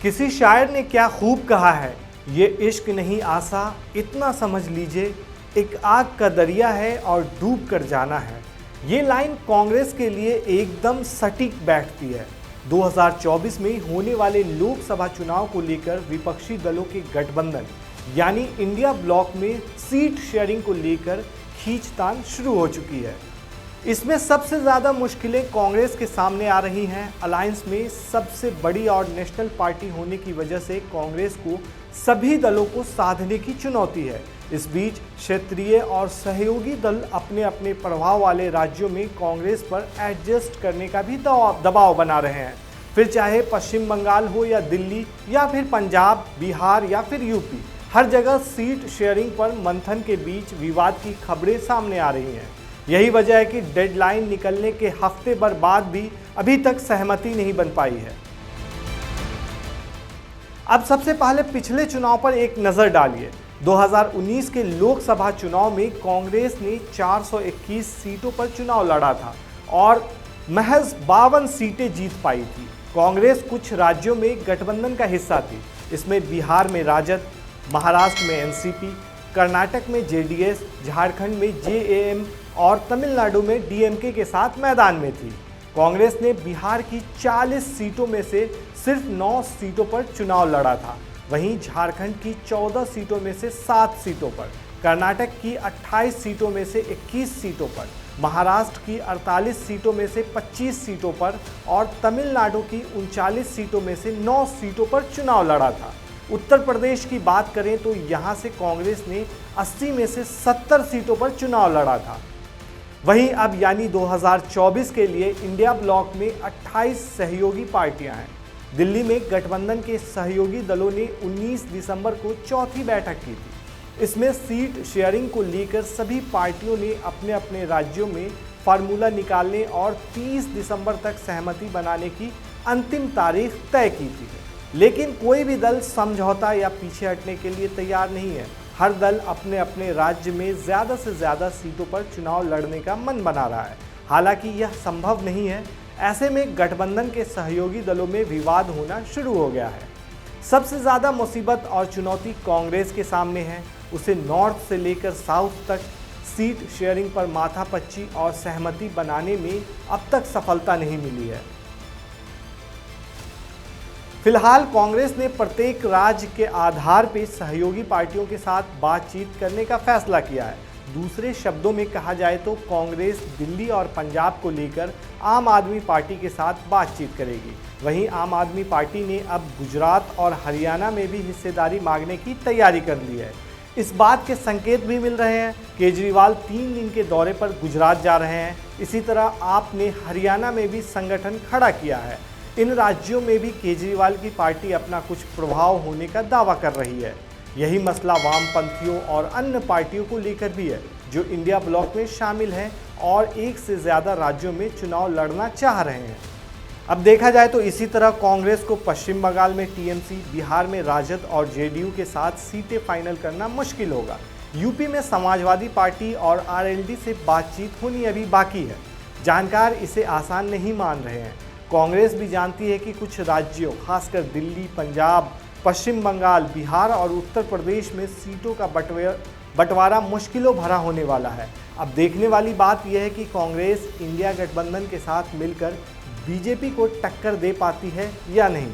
किसी शायर ने क्या खूब कहा है, ये इश्क नहीं आसा इतना समझ लीजिए, एक आग का दरिया है और डूब कर जाना है। ये लाइन कांग्रेस के लिए एकदम सटीक बैठती है। 2024 में होने वाले लोकसभा चुनाव को लेकर विपक्षी दलों के गठबंधन यानी इंडिया ब्लॉक में सीट शेयरिंग को लेकर खींचतान शुरू हो चुकी है। इसमें सबसे ज़्यादा मुश्किलें कांग्रेस के सामने आ रही हैं। अलायंस में सबसे बड़ी और नेशनल पार्टी होने की वजह से कांग्रेस को सभी दलों को साधने की चुनौती है। इस बीच क्षेत्रीय और सहयोगी दल अपने अपने प्रभाव वाले राज्यों में कांग्रेस पर एडजस्ट करने का भी दबाव बना रहे हैं। फिर चाहे पश्चिम बंगाल हो या दिल्ली या फिर पंजाब, बिहार या फिर यूपी, हर जगह सीट शेयरिंग पर मंथन के बीच विवाद की खबरें सामने आ रही हैं। यही वजह है कि डेडलाइन निकलने के हफ्ते भर बाद भी अभी तक सहमति नहीं बन पाई है। अब सबसे पहले पिछले चुनाव पर एक नजर डालिए। 2019 के लोकसभा चुनाव में कांग्रेस ने 421 सीटों पर चुनाव लड़ा था और महज 52 सीटें जीत पाई थी। कांग्रेस कुछ राज्यों में गठबंधन का हिस्सा थी। इसमें बिहार में राजद, महाराष्ट्र में एनसीपी, कर्नाटक में जेडीएस, झारखंड में जेएएम और तमिलनाडु में डीएमके के साथ मैदान में थी। कांग्रेस ने बिहार की 40 सीटों में से सिर्फ 9 सीटों पर चुनाव लड़ा था। वहीं झारखंड की 14 सीटों में से 7 सीटों पर, कर्नाटक की 28 सीटों में से 21 सीटों पर, महाराष्ट्र की 48 सीटों में से 25 सीटों पर और तमिलनाडु की 39 सीटों में से 9 सीटों पर चुनाव लड़ा था। उत्तर प्रदेश की बात करें तो यहां से कांग्रेस ने 80 में से 70 सीटों पर चुनाव लड़ा था। वहीं अब यानी 2024 के लिए इंडिया ब्लॉक में 28 सहयोगी पार्टियां हैं। दिल्ली में गठबंधन के सहयोगी दलों ने 19 दिसंबर को चौथी बैठक की थी। इसमें सीट शेयरिंग को लेकर सभी पार्टियों ने अपने अपने राज्यों में फार्मूला निकालने और 30 दिसंबर तक सहमति बनाने की अंतिम तारीख तय की थी। लेकिन कोई भी दल समझौता या पीछे हटने के लिए तैयार नहीं है। हर दल अपने अपने राज्य में ज़्यादा से ज़्यादा सीटों पर चुनाव लड़ने का मन बना रहा है। हालांकि यह संभव नहीं है। ऐसे में गठबंधन के सहयोगी दलों में विवाद होना शुरू हो गया है। सबसे ज़्यादा मुसीबत और चुनौती कांग्रेस के सामने है। उसे नॉर्थ से लेकर साउथ तक सीट शेयरिंग पर माथापच्ची और सहमति बनाने में अब तक सफलता नहीं मिली है। फिलहाल कांग्रेस ने प्रत्येक राज्य के आधार पर सहयोगी पार्टियों के साथ बातचीत करने का फैसला किया है। दूसरे शब्दों में कहा जाए तो कांग्रेस दिल्ली और पंजाब को लेकर आम आदमी पार्टी के साथ बातचीत करेगी। वहीं आम आदमी पार्टी ने अब गुजरात और हरियाणा में भी हिस्सेदारी मांगने की तैयारी कर ली है। इस बात के संकेत भी मिल रहे हैं। केजरीवाल 3 दिन के दौरे पर गुजरात जा रहे हैं। इसी तरह आप ने हरियाणा में भी संगठन खड़ा किया है। इन राज्यों में भी केजरीवाल की पार्टी अपना कुछ प्रभाव होने का दावा कर रही है। यही मसला वामपंथियों और अन्य पार्टियों को लेकर भी है, जो इंडिया ब्लॉक में शामिल हैं और एक से ज़्यादा राज्यों में चुनाव लड़ना चाह रहे हैं। अब देखा जाए तो इसी तरह कांग्रेस को पश्चिम बंगाल में टीएमसी, बिहार में राजद और जेडीयू के साथ सीटें फाइनल करना मुश्किल होगा। यूपी में समाजवादी पार्टी और आरएलडी से बातचीत होनी अभी बाकी है। जानकार इसे आसान नहीं मान रहे हैं। कांग्रेस भी जानती है कि कुछ राज्यों, खासकर दिल्ली, पंजाब, पश्चिम बंगाल, बिहार और उत्तर प्रदेश में सीटों का बंटवारा मुश्किलों भरा होने वाला है। अब देखने वाली बात यह है कि कांग्रेस इंडिया गठबंधन के साथ मिलकर बीजेपी को टक्कर दे पाती है या नहीं।